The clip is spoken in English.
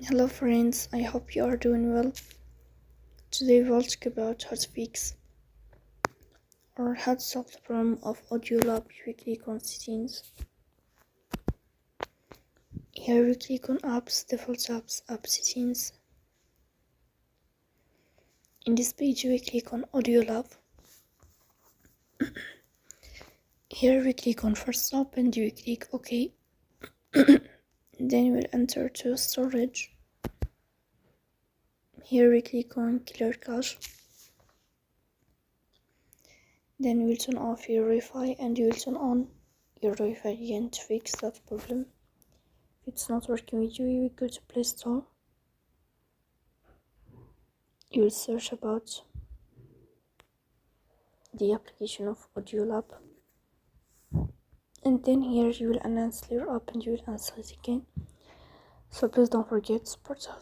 Hello friends, I hope you are doing well. Today we'll talk about how to fix or how to solve the problem of Audiolab weekly settings. Here we click on apps, default apps, app settings. In this page we click on Audiolab. Here we click on first stop and we click OK. Then we'll enter to storage. Here we click on clear cache. Then we'll turn off your Wi-Fi and you will turn on your Wi-Fi again to fix that problem. If it's not working with you, you will go to Play Store. You will search about the application of Audiolab. And then here you will uninstall your app and you will install it again. So please don't forget to support us.